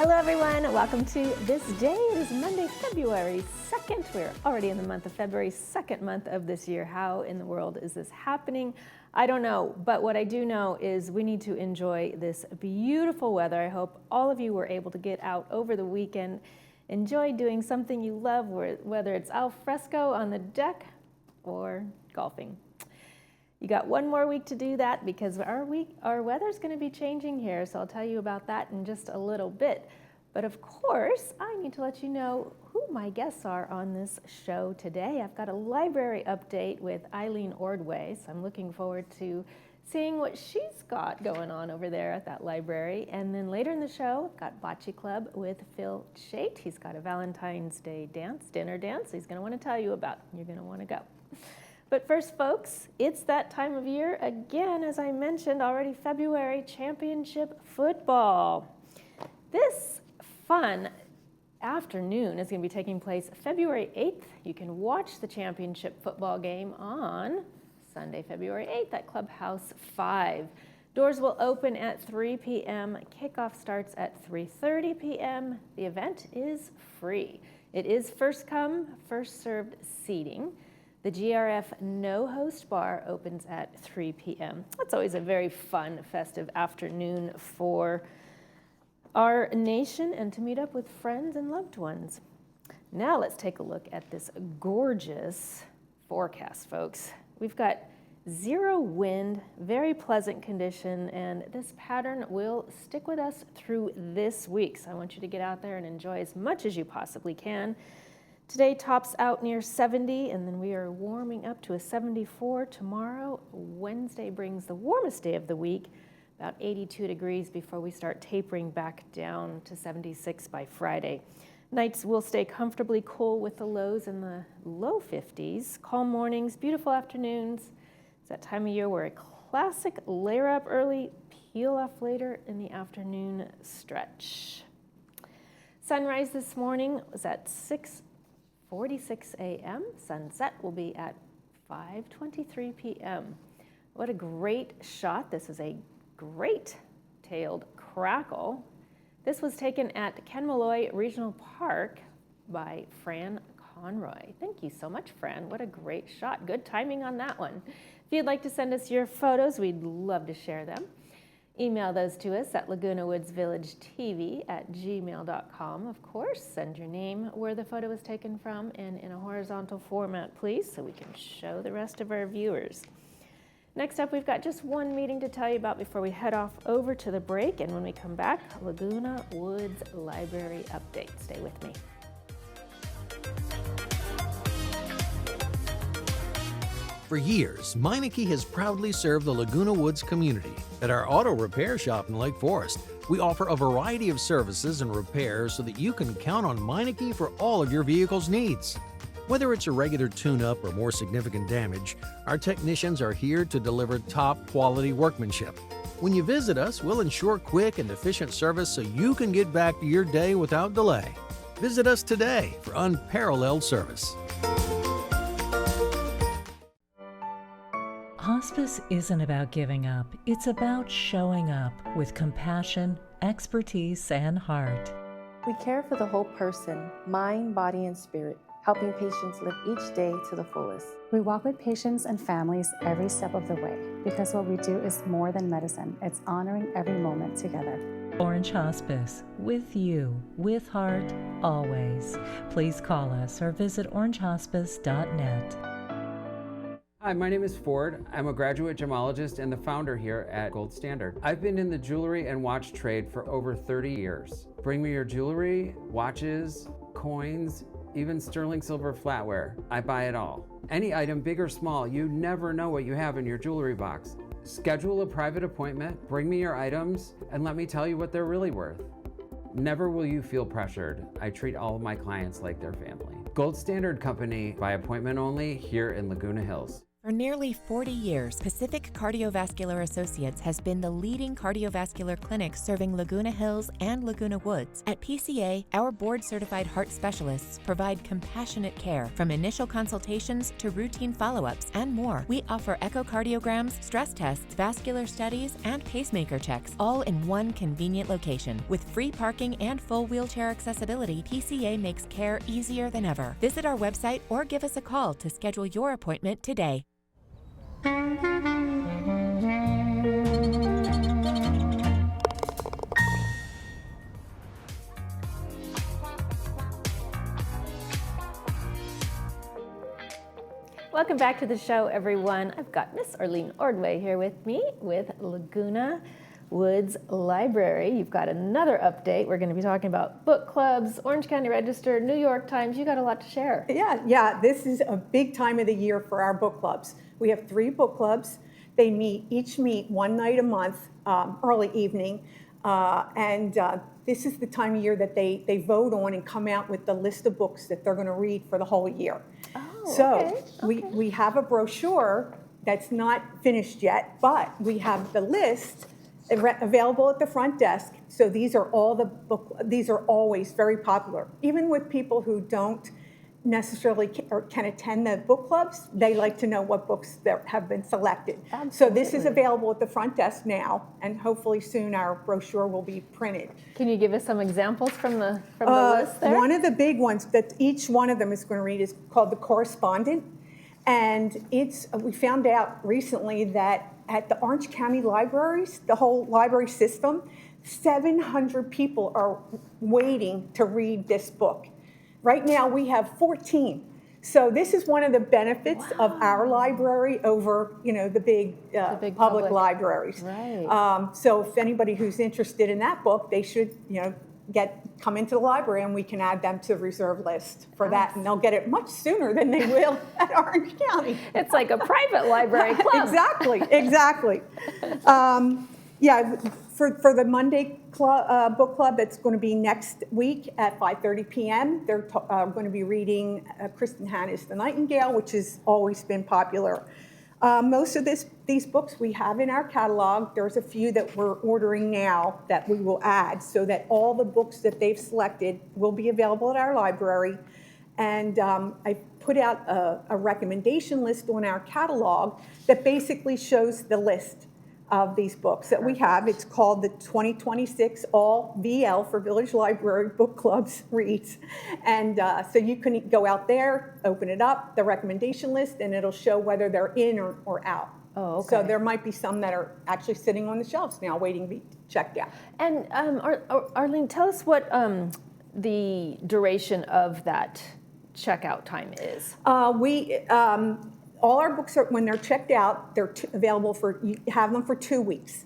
Hello everyone, welcome to This Day. It is Monday, February 2nd. We're already in the month of February, second month of this year. How in the world is this happening? I don't know, but what I do know is we need to enjoy this beautiful weather. I hope all of you were able to get out over the weekend, enjoy doing something you love, whether it's al fresco on the deck or golfing. You got one more week to do that because our weather's going to be changing here, so I'll tell you about that in just a little bit. But of course, I need to let you know who my guests are on this show today. I've got a library update with Eileen Ordway, so I'm looking forward to seeing what she's got going on over there at that library. And then later in the show, I've got Bocce Club with Phil Chait. He's got a Valentine's Day dinner dance he's going to want to tell you about. You're going to want to go. But first, folks, it's that time of year again, as I mentioned already, February championship football. This fun afternoon is going to be taking place February 8th. You can watch the championship football game on Sunday, February 8th at Clubhouse 5. Doors will open at 3 p.m. Kickoff starts at 3:30 p.m. The event is free. It is first come, first served seating. The GRF No Host Bar opens at 3 p.m. That's always a very fun, festive afternoon for our nation and to meet up with friends and loved ones. Now let's take a look at this gorgeous forecast, folks. We've got zero wind, very pleasant condition, and this pattern will stick with us through this week. So I want you to get out there and enjoy as much as you possibly can. Today tops out near 70, and then we are warming up to a 74 tomorrow. Wednesday brings the warmest day of the week, about 82 degrees before we start tapering back down to 76 by Friday. Nights will stay comfortably cool with the lows in the low 50s. Calm mornings, beautiful afternoons. It's that time of year where a classic layer up early, peel off later in the afternoon stretch. Sunrise this morning was at 6:46 a.m. Sunset will be at 5:23 p.m. What a great shot. This is a great-tailed crackle. This was taken at Ken Malloy Regional Park by Fran Conroy. Thank you so much, Fran. What a great shot. Good timing on that one. If you'd like to send us your photos, we'd love to share them. Email those to us at lagunawoodsvillagetv@gmail.com. Of course, send your name, where the photo was taken from, and in a horizontal format, please, so we can show the rest of our viewers. Next up, we've got just one meeting to tell you about before we head off over to the break. And when we come back, Laguna Woods Library update. Stay with me. For years, Meineke has proudly served the Laguna Woods community. At our auto repair shop in Lake Forest, we offer a variety of services and repairs so that you can count on Meineke for all of your vehicle's needs. Whether it's a regular tune-up or more significant damage, our technicians are here to deliver top-quality workmanship. When you visit us, we'll ensure quick and efficient service so you can get back to your day without delay. Visit us today for unparalleled service. Hospice isn't about giving up. It's about showing up with compassion, expertise, and heart. We care for the whole person, mind, body, and spirit, helping patients live each day to the fullest. We walk with patients and families every step of the way because what we do is more than medicine. It's honoring every moment together. Orange Hospice, with you, with heart, always. Please call us or visit orangehospice.net. Hi, my name is Ford. I'm a graduate gemologist and the founder here at Gold Standard. I've been in the jewelry and watch trade for over 30 years. Bring me your jewelry, watches, coins, even sterling silver flatware. I buy it all. Any item, big or small, you never know what you have in your jewelry box. Schedule a private appointment, bring me your items, and let me tell you what they're really worth. Never will you feel pressured. I treat all of my clients like their family. Gold Standard Company, by appointment only, here in Laguna Hills. For nearly 40 years, Pacific Cardiovascular Associates has been the leading cardiovascular clinic serving Laguna Hills and Laguna Woods. At PCA, our board-certified heart specialists provide compassionate care from initial consultations to routine follow-ups and more. We offer echocardiograms, stress tests, vascular studies, and pacemaker checks, all in one convenient location. With free parking and full wheelchair accessibility, PCA makes care easier than ever. Visit our website or give us a call to schedule your appointment today. Welcome back to the show, everyone. I've got Miss Arlene Ordway here with me with Laguna Woods Library. You've got another update. We're going to be talking about book clubs, Orange County Register, New York Times. You got a lot to share. Yeah, this is a big time of the year for our book clubs. We have 3 book clubs. They each meet one night a month, early evening, and this is the time of year that they vote on and come out with the list of books that they're going to read for the whole year. Oh, so okay. we have a brochure that's not finished yet, but we have the list available at the front desk. So these are these are always very popular, even with people who don't necessarily can attend the book clubs. They like to know what books that have been selected. Absolutely. So this is available at the front desk now, and hopefully soon our brochure will be printed. Can you give us some examples from the list there? One of the big ones that each one of them is going to read is called The Correspondent, and we found out recently that at the Orange County libraries, the whole library system, 700 people are waiting to read this book. Right now we have 14. So this is one of the benefits of our library over, the big public libraries. Right. So if anybody who's interested in that book, they should, come into the library and we can add them to the reserve list for that, and they'll get it much sooner than they will at Orange County. It's like a private library club. Exactly. For the Monday book club, that's going to be next week at 5:30 p.m. They're going to be reading Kristen Hanna's The Nightingale, which has always been popular. Most of these books we have in our catalog. There's a few that we're ordering now that we will add, so that all the books that they've selected will be available at our library. And I put out a recommendation list on our catalog that basically shows the list of these books that we have. It's called the 2026 All VL for Village Library Book Clubs Reads. And so you can go out there, open it up, the recommendation list, and it'll show whether they're in or out. Oh, okay. So there might be some that are actually sitting on the shelves now waiting to be checked out. And Arlene, tell us what the duration of that checkout time is. All our books when they're checked out, they're available you have them for 2 weeks.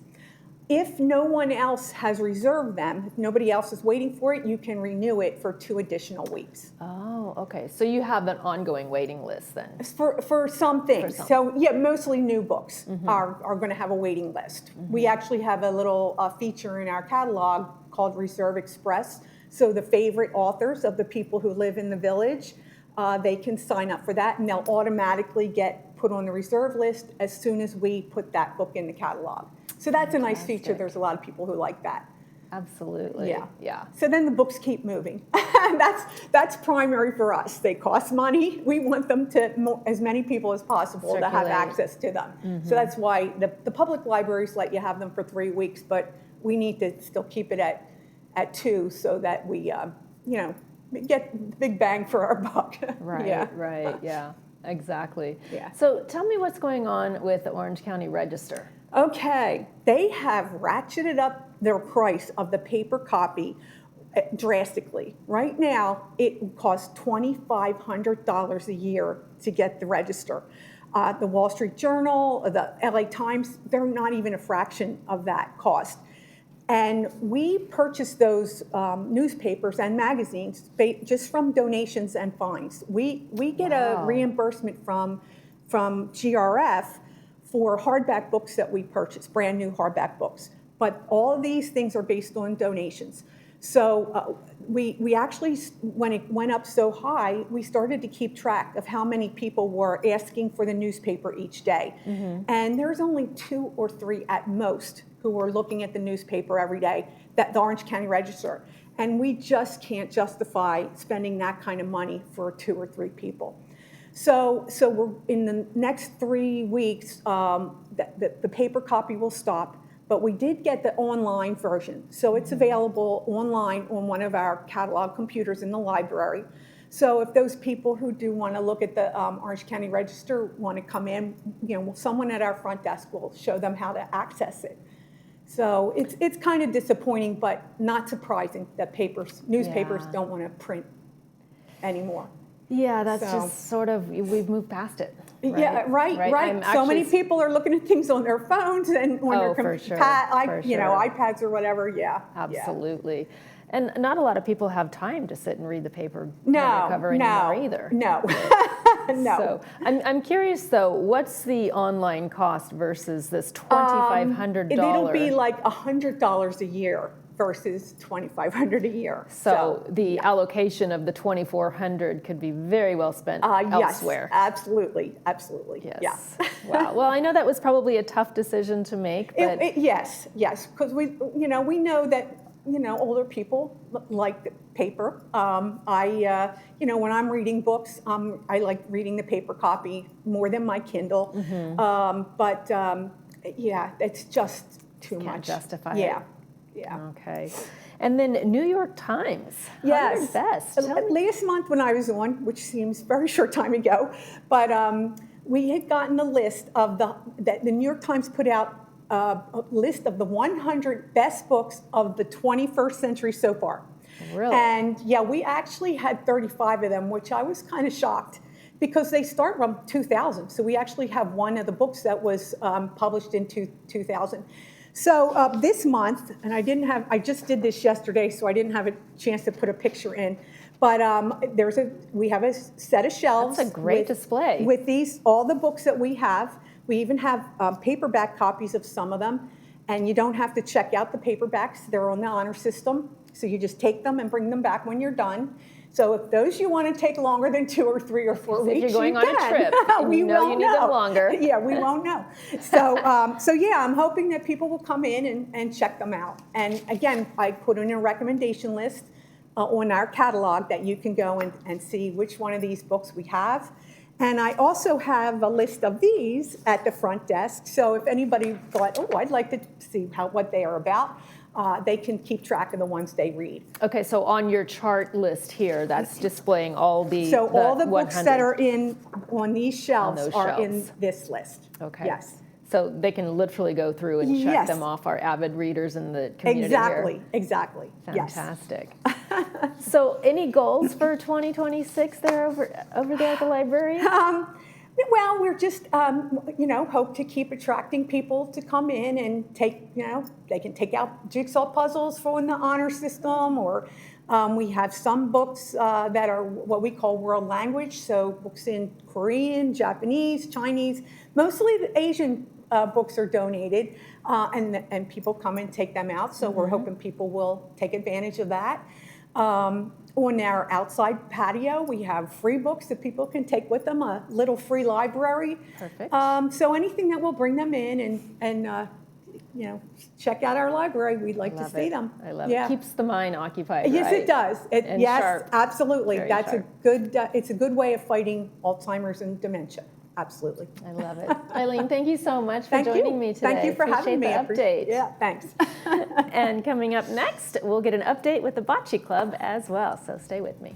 If no one else has reserved them, if nobody else is waiting for it, you can renew it for 2 additional weeks. Oh, okay. So you have an ongoing waiting list then? For some things. So yeah, mostly new books are going to have a waiting list. We actually have a little feature in our catalog called Reserve Express. So the favorite authors of the people who live in the village, they can sign up for that, and they'll automatically get put on the reserve list as soon as we put that book in the catalog. So that's a nice feature. There's a lot of people who like that. Absolutely. Yeah. So then the books keep moving. That's primary for us. They cost money. We want them to as many people as possible to have access to them. So that's why the public libraries let you have them for 3 weeks, but we need to still keep it at 2 so that we get big bang for our buck. Right, yeah, exactly. Yeah. So tell me what's going on with the Orange County Register. Okay, they have ratcheted up their price of the paper copy drastically. Right now, it costs $2,500 a year to get the Register. The Wall Street Journal, the LA Times, they're not even a fraction of that cost. And we purchase those newspapers and magazines just from donations and fines. We get a reimbursement from GRF for hardback books that we purchase, brand new hardback books. But all of these things are based on donations. So we actually, when it went up so high, we started to keep track of how many people were asking for the newspaper each day. And there's only 2 or 3 at most who were looking at the newspaper every day, that the Orange County Register. And we just can't justify spending that kind of money for 2 or 3 people. So we're in the next 3 weeks, the paper copy will stop. But we did get the online version. So it's available online on one of our catalog computers in the library. So if those people who do want to look at the Orange County Register want to come in, someone at our front desk will show them how to access it. So it's kind of disappointing, but not surprising that newspapers don't want to print anymore. Yeah, that's just sort of, we've moved past it. Right? Yeah, right. So many people are looking at things on their phones and on their iPads or whatever. Yeah, absolutely. Yeah. And not a lot of people have time to sit and read the paper cover anymore either. No. So I'm curious though, what's the online cost versus this $2,500? It'll be like $100 a year versus $2,500 a year. So the allocation of the $2,400 could be very well spent elsewhere. Yes, absolutely. Yes. Wow. Well, I know that was probably a tough decision to make. But yes, because we know that older people like the paper. When I'm reading books, I like reading the paper copy more than my Kindle. It's just too much. Can't justify it. Yeah. Okay. And then New York Times. Yes. Best. Last month when I was on, which seems very short time ago, but we had gotten a list of that the New York Times put out a list of the 100 best books of the 21st century so far. Really? And we actually had 35 of them, which I was kind of shocked because they start from 2000. So we actually have one of the books that was published in 2000. So this month, and I just did this yesterday, so I didn't have a chance to put a picture in, but we have a set of shelves. That's a great display. With all the books that we have. We even have paperback copies of some of them, and you don't have to check out the paperbacks. They're on the honor system, so you just take them and bring them back when you're done. So if those you want to take longer than 2 or 3 or 4 weeks, if you're going on a trip, we won't you need them longer. Yeah, we won't know. So, I'm hoping that people will come in and check them out. And again, I put in a recommendation list on our catalog that you can go and see which one of these books we have. And I also have a list of these at the front desk. So if anybody thought, I'd like to see what they are about, they can keep track of the ones they read. Okay, so on your chart list here, that's displaying all the all the books that are on these shelves are in this list. Okay. Yes. So they can literally go through and check them off, our avid readers in the community here. Exactly. Fantastic. So any goals for 2026 there over there at the library? Well, we're just, hope to keep attracting people to come in and take, they can take out jigsaw puzzles from the honor system, or we have some books that are what we call world language, so books in Korean, Japanese, Chinese, mostly the Asian books are donated, and people come and take them out, so we're hoping people will take advantage of that. On our outside patio, we have free books that people can take with them, a little free library. Perfect. So anything that will bring them in and check out our library, we'd like to see them. I love it. Keeps the mind occupied. Yes, right? It does. Yes, sharp. Absolutely. Very That's sharp. It's a good way of fighting Alzheimer's and dementia. Absolutely. I love it. Eileen, thank you so much for joining me today. Thank you for having me. Appreciate the update. Yeah, thanks. And coming up next, we'll get an update with the Bocce Club as well, so stay with me.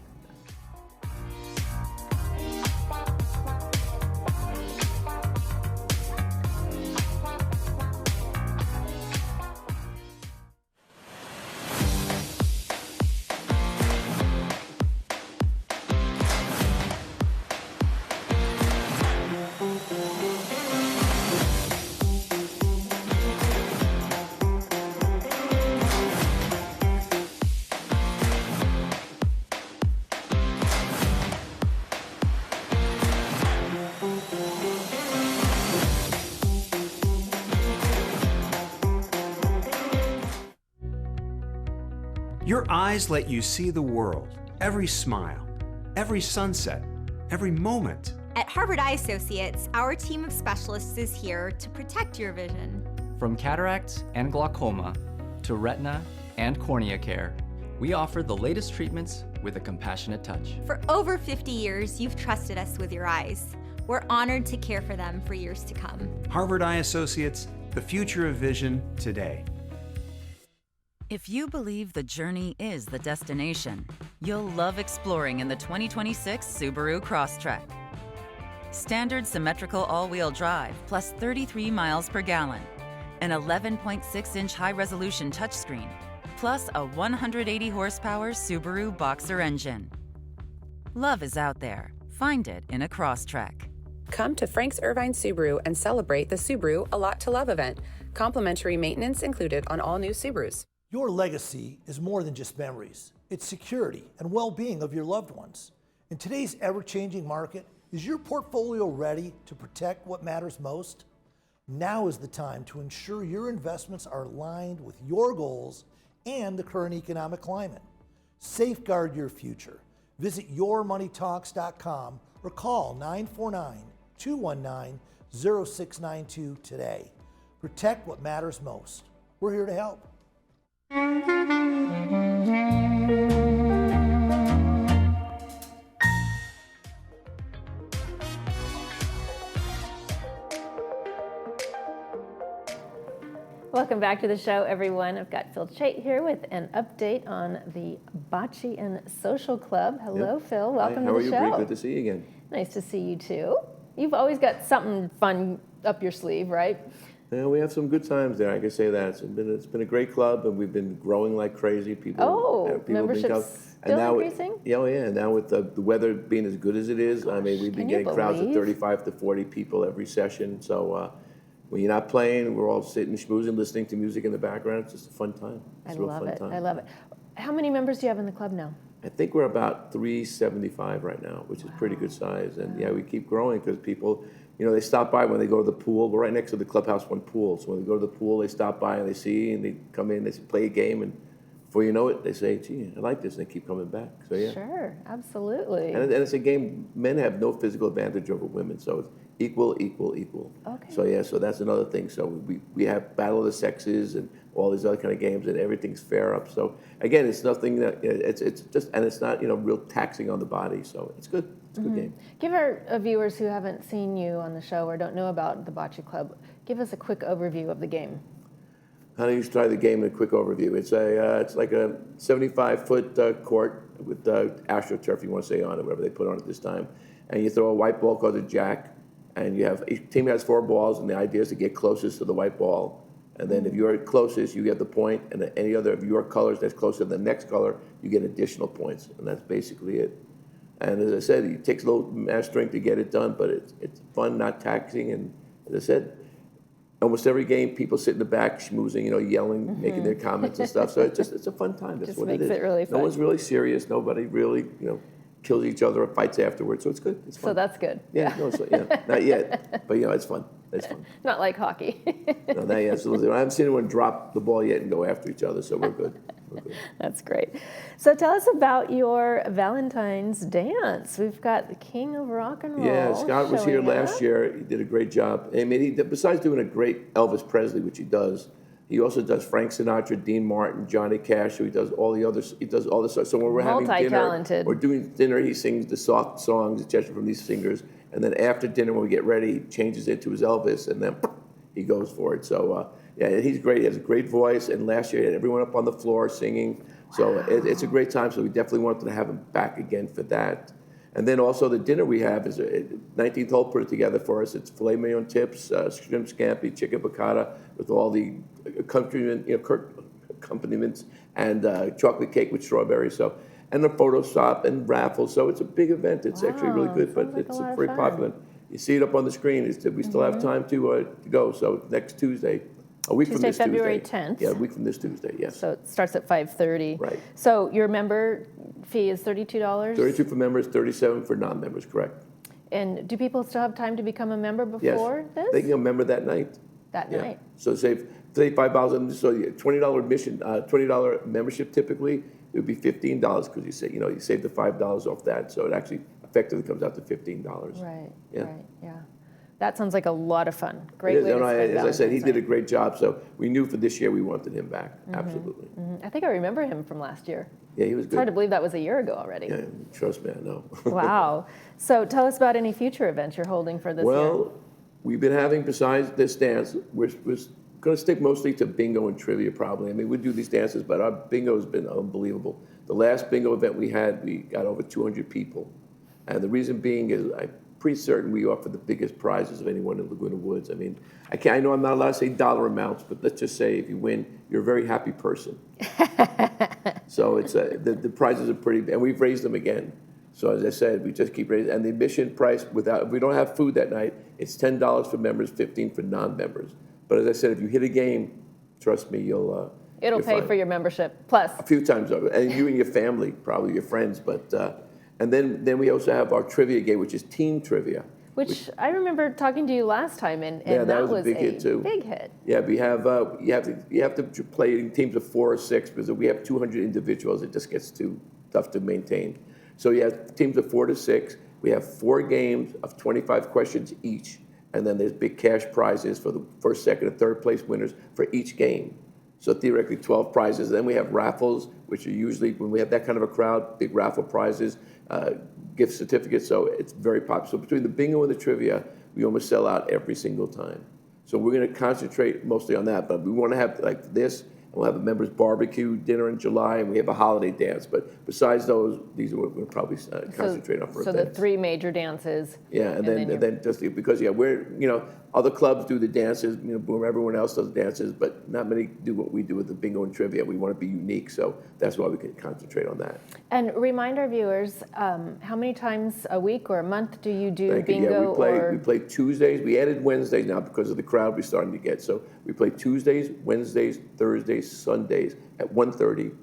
Your eyes let you see the world, every smile, every sunset, every moment. At Harvard Eye Associates, our team of specialists is here to protect your vision. From cataracts and glaucoma to retina and cornea care, we offer the latest treatments with a compassionate touch. For over 50 years, you've trusted us with your eyes. We're honored to care for them for years to come. Harvard Eye Associates, the future of vision today. If you believe the journey is the destination, you'll love exploring in the 2026 Subaru Crosstrek. Standard symmetrical all-wheel drive plus 33 miles per gallon, an 11.6-inch high-resolution touchscreen, plus a 180 horsepower Subaru Boxer engine. Love is out there. Find it in a Crosstrek. Come to Frank's Irvine Subaru and celebrate the Subaru A Lot to Love event. Complimentary maintenance included on all new Subarus. Your legacy is more than just memories. It's security and well-being of your loved ones. In today's ever-changing market, is your portfolio ready to protect what matters most? Now is the time to ensure your investments are aligned with your goals and the current economic climate. Safeguard your future. Visit yourmoneytalks.com or call 949-219-0692 today. Protect what matters most. We're here to help. Welcome back to the show, everyone. I've got Phil Chait here with an update on the Bocce and Social Club. Hello, Yep. Phil. Welcome Hi, to the show. How are you? Good to see you again. Nice to see you too. You've always got something fun up your sleeve, right? Yeah, we have some good times there. I can say that it's been a great club, and we've been growing like crazy. People have been memberships and now, increasing? Yeah, and now with the weather being as good as it is, I mean, we've been getting crowds of 35 to 40 people every session. So when you're not playing, we're all sitting, schmoozing, listening to music in the background. It's just a fun time. It's I a real love fun it. time. I love it. How many members do you have in the club now? I think we're about 375 right now, which is pretty good size. And yeah, we keep growing because people, you know, they stop by when they go to the pool. We're right next to the clubhouse one pool. So when they go to the pool, they stop by and they see and they come in, they play a game, and before you know it, they say, gee, I like this, and they keep coming back. So yeah. Sure, absolutely. And it's a game, men have no physical advantage over women, so it's equal. Okay. So yeah, so that's another thing. So we have battle of the sexes and all these other kind of games, and everything's fair up. So again, it's nothing that, it's just, and it's not, you know, real taxing on the body, so it's good. It's a good game. Give our viewers who haven't seen you on the show or don't know about the Bocce Club, give us a quick overview of the game. How do you try the game in a quick overview? It's like a 75-foot court with AstroTurf, you want to say, on it, whatever they put on it this time. And you throw a white ball called a jack, and you have each team has 4 balls, and the idea is to get closest to the white ball. And then if you're closest, you get the point, and then any other of your colors that's closer to the next color, you get additional points, and that's basically it. And as I said, it takes a little mastering to get it done, but it's fun, not taxing, and as I said, almost every game, people sit in the back schmoozing, you know, yelling, making their comments and stuff. So it's a fun time. That's just what it is. makes it really fun. No one's really serious. Nobody really, you know, kills each other or fights afterwards. So it's good. It's fun. So that's good. Yeah, no, not yet, but you know, it's fun. It's fun. Not like hockey. No, not yet. So I haven't seen anyone drop the ball yet and go after each other. So we're good. We're good. That's great. So tell us about your Valentine's dance. We've got the king of rock and roll. Yeah, Scott was here last year. He did a great job. I mean, besides doing a great Elvis Presley, which he does, he also does Frank Sinatra, Dean Martin, Johnny Cash. So he does all the others. He does all the stuff. So when we're having dinner, or doing dinner, he sings the soft songs, etc., from these singers. And then after dinner, when we get ready, he changes it to his Elvis, and then he goes for it. So yeah, he's great. He has a great voice. And last year, he had everyone up on the floor singing. So it's a great time. So we definitely wanted to have him back again for that. And then also the dinner we have is 19th hole put it together for us. It's filet mignon tips, shrimp scampi, chicken piccata with all the accompaniments, and chocolate cake with strawberries. So, and a photo stop and raffles. So it's a big event. It's actually really good, but it's very popular. You see it up on the screen. We still have time to go. So next Tuesday. A week from this February Tuesday. 10th. Yeah, a week from this Tuesday, yes. So it starts at 5:30. Right. So your member fee is $32? 32 for members, 37 for non-members, correct. And do people still have time to become a member before this? They can be a member that night. That night. So say $35, so $20 admission, $20 membership typically, it would be $15 because you say, you save the $5 off that, so it actually effectively comes out to $15. Right. Yeah. Right. Yeah. That sounds like a lot of fun. Great It way is, to and spend as I said, he Valentine's did a night. great job. So we knew for this year we wanted him back. Absolutely. I think I remember him from last year. Yeah, he was It's good. hard to believe that was a year ago already. Yeah, trust me, I know. Wow. So tell us about any future events you're holding for this year. Well, we've been having, besides this dance, we're going to stick mostly to bingo and trivia probably. I mean, we do these dances, but our bingo has been unbelievable. The last bingo event we had, we got over 200 people. And the reason being is I'm pretty certain we offer the biggest prizes of anyone in Laguna Woods. I mean, I know I'm not allowed to say dollar amounts, but let's just say if you win, you're a very happy person. So it's the prizes are pretty, and we've raised them again. So as I said, we just keep raising, and the admission price if we don't have food that night, it's $10 for members, $15 for non-members. But as I said, if you hit a game, trust me, It'll you're pay fine. for your membership plus. A few times over, and you and your family, probably your friends, but. And then we also have our trivia game, which is team trivia. Which I remember talking to you last time, and Yeah, that was a big hit too. Big hit. Yeah, we have you have to play in teams of 4 or 6 because we have 200 individuals. It just gets too tough to maintain. So you have teams of 4 to 6. We have 4 games of 25 questions each, and then there's big cash prizes for the first, second, and third place winners for each game. So theoretically, 12 prizes. Then we have raffles, which are usually, when we have that kind of a crowd, big raffle prizes, gift certificates. So it's very popular. So between the bingo and the trivia, we almost sell out every single time. So we're going to concentrate mostly on that. But we want to have like this, and we'll have a members barbecue dinner in July, and we have a holiday dance. But besides those, these are what we'll probably concentrate on for So events. the 3 major dances. Yeah, and then just because we're other clubs do the dances, boom, everyone else does dances, but not many do what we do with the bingo and trivia. We want to be unique, so that's why we can concentrate on that. And remind our viewers, how many times a week or a month do you do Thank you. bingo? Yeah, we play Tuesdays. We added Wednesdays now because of the crowd we're starting to get. So we play Tuesdays, Wednesdays, Thursdays, Sundays at 1:30,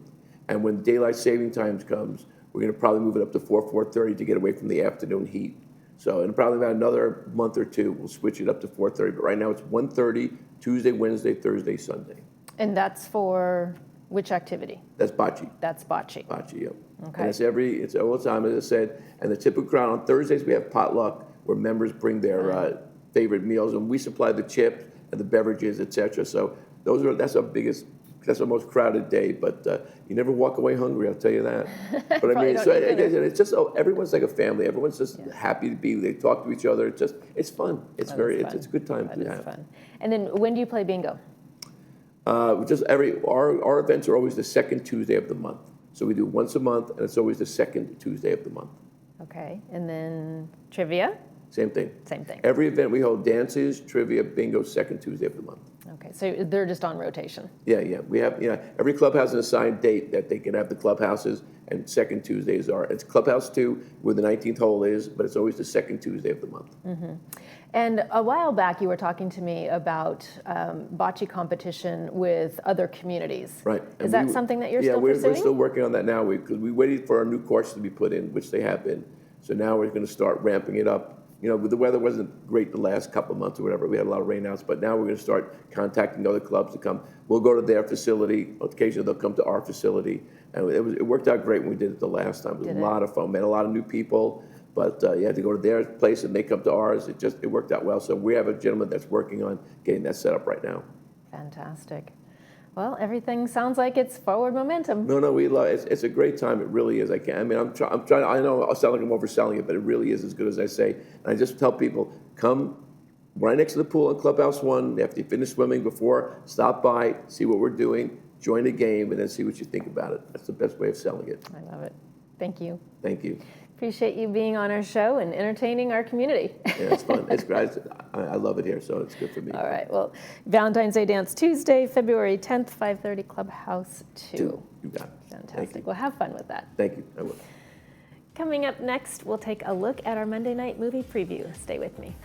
and when daylight saving times comes, we're going to probably move it up to 4:30 to get away from the afternoon heat. So in probably about another month or 2, we'll switch it up to 4:30. But right now it's 1:30, Tuesday, Wednesday, Thursday, Sunday. And that's for which activity? That's bocce. That's bocce. Bocce, yep. Okay. And it's all the time, as I said. And the typical crowd on Thursdays, we have potluck where members bring their favorite meals, and we supply the chips and the beverages, etc. So that's our most crowded day, but you never walk away hungry, I'll tell you that. But I mean, it's just everyone's like a family. Everyone's just happy to be. They talk to each other. It's fun. It's it's a good time to have. Fun. And then when do you play bingo? Our events are always the second Tuesday of the month. So we do once a month, and it's always the second Tuesday of the month. Okay, and then trivia? Same thing. Same thing. Every event we hold dances, trivia, bingo, second Tuesday of the month. Okay, so they're just on rotation. Yeah. We have, every club has an assigned date that they can have the clubhouses, and second Tuesdays it's Clubhouse 2 where the 19th hole is, but it's always the second Tuesday of the month. Mm-hmm. And a while back, you were talking to me about bocce competition with other communities. Right. Is that something that you're still pursuing? Yeah, we're still working on that now because we waited for our new courts to be put in, which they have been. So now we're going to start ramping it up. The weather wasn't great the last couple of months or whatever. We had a lot of rainouts, but now we're going to start contacting other clubs to come. We'll go to their facility. Occasionally, they'll come to our facility. And it worked out great when we did it the last time. It was a lot of fun. Met a lot of new people, but you had to go to their place and they come to ours. It worked out well. So we have a gentleman that's working on getting that set up right now. Fantastic. Well, everything sounds like it's forward momentum. No, we love it. It's a great time. It really is. I'm trying. I know I sound like I'm overselling it, but it really is as good as I say. And I just tell people, come right next to the pool in Clubhouse 1 after you finish swimming. Before, stop by, see what we're doing, join a game, and then see what you think about it. That's the best way of selling it. I love it. Thank you. Thank you. Appreciate you being on our show and entertaining our community. Yeah, it's fun. It's great. I love it here, so it's good for me. All right. Well, Valentine's Day Dance Tuesday, February 10th, 5:30, Clubhouse 2. You got it. Fantastic. Well, have fun with that. Thank you. I will. Coming up next, we'll take a look at our Monday night movie preview. Stay with me.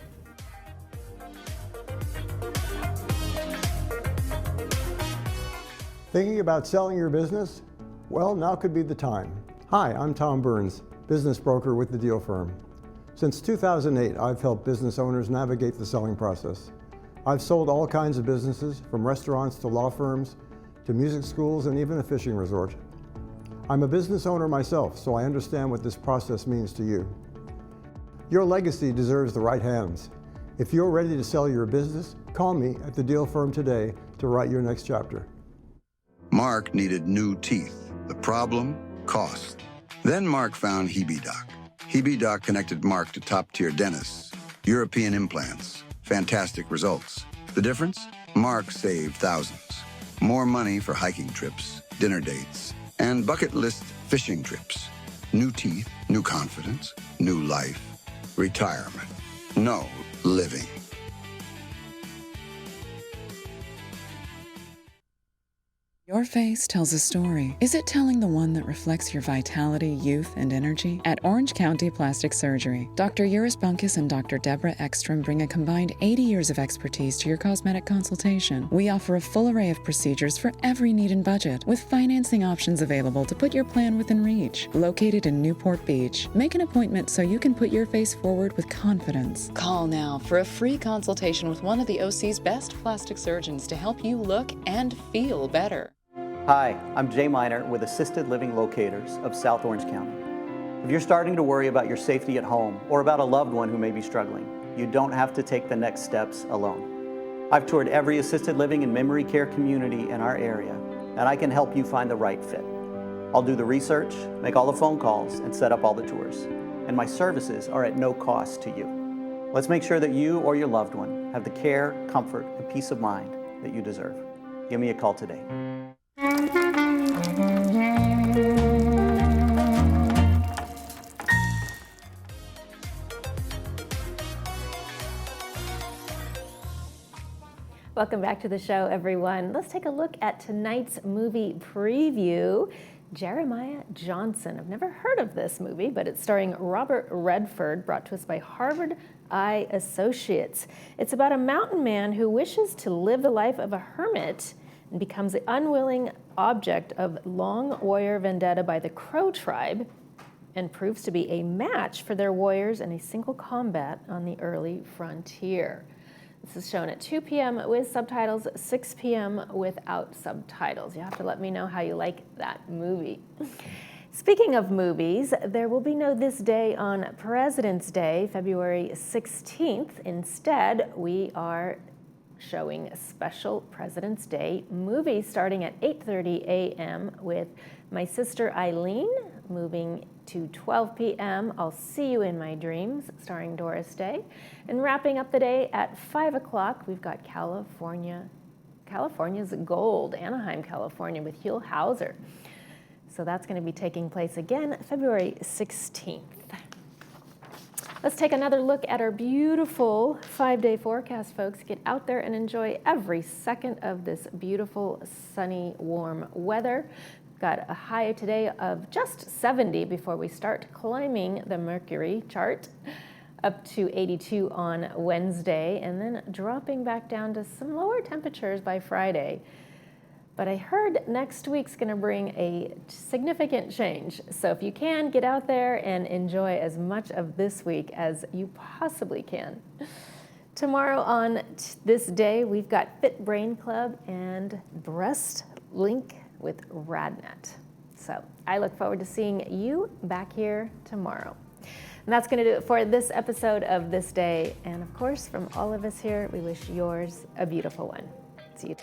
Thinking about selling your business? Well, now could be the time. Hi, I'm Tom Burns, business broker with the Deal Firm. Since 2008, I've helped business owners navigate the selling process. I've sold all kinds of businesses, from restaurants to law firms, to music schools, and even a fishing resort. I'm a business owner myself, so I understand what this process means to you. Your legacy deserves the right hands. If you're ready to sell your business, call me at the Deal Firm today to write your next chapter. Mark needed new teeth. The problem? Cost. Then Mark found HebeDoc. HebeDoc connected Mark to top-tier dentists. European implants. Fantastic results. The difference? Mark saved thousands. More money for hiking trips, dinner dates, and bucket list fishing trips. New teeth, new confidence, new life. Retirement. No living. Your face tells a story. Is it telling the one that reflects your vitality, youth, and energy? At Orange County Plastic Surgery, Dr. Yuris Bunkus and Dr. Deborah Ekstrom bring a combined 80 years of expertise to your cosmetic consultation. We offer a full array of procedures for every need and budget, with financing options available to put your plan within reach. Located in Newport Beach, make an appointment so you can put your face forward with confidence. Call now for a free consultation with one of the OC's best plastic surgeons to help you look and feel better. Hi, I'm Jay Miner with Assisted Living Locators of South Orange County. If you're starting to worry about your safety at home or about a loved one who may be struggling, you don't have to take the next steps alone. I've toured every assisted living and memory care community in our area, and I can help you find the right fit. I'll do the research, make all the phone calls, and set up all the tours. And my services are at no cost to you. Let's make sure that you or your loved one have the care, comfort, and peace of mind that you deserve. Give me a call today. Welcome back to the show, everyone. Let's take a look at tonight's movie preview. Jeremiah Johnson. I've never heard of this movie, but it's starring Robert Redford, brought to us by Harvard Eye Associates. It's about a mountain man who wishes to live the life of a hermit and becomes the unwilling object of long warrior vendetta by the Crow tribe, and proves to be a match for their warriors in a single combat on the early frontier. This is shown at 2 p.m. with subtitles, 6 p.m. without subtitles. You have to let me know how you like that movie. Speaking of movies, there will be no This Day on President's Day, February 16th. Instead, we are showing a special President's Day movie starting at 8:30 a.m. with My Sister Eileen, moving to 12 p.m. I'll See You in My Dreams, starring Doris Day. And wrapping up the day at 5 o'clock, we've got California's Gold, Anaheim, California, with Hugh Hauser. So that's going to be taking place again February 16th. Let's take another look at our beautiful 5-day forecast, folks. Get out there and enjoy every second of this beautiful, sunny, warm weather. We've got a high today of just 70 before we start climbing the Mercury chart, up to 82 on Wednesday, and then dropping back down to some lower temperatures by Friday. But I heard next week's going to bring a significant change. So if you can, get out there and enjoy as much of this week as you possibly can. Tomorrow on This Day, we've got Fit Brain Club and Breast Link with RadNet. So I look forward to seeing you back here tomorrow. And that's going to do it for this episode of This Day. And of course, from all of us here, we wish yours a beautiful one. See you.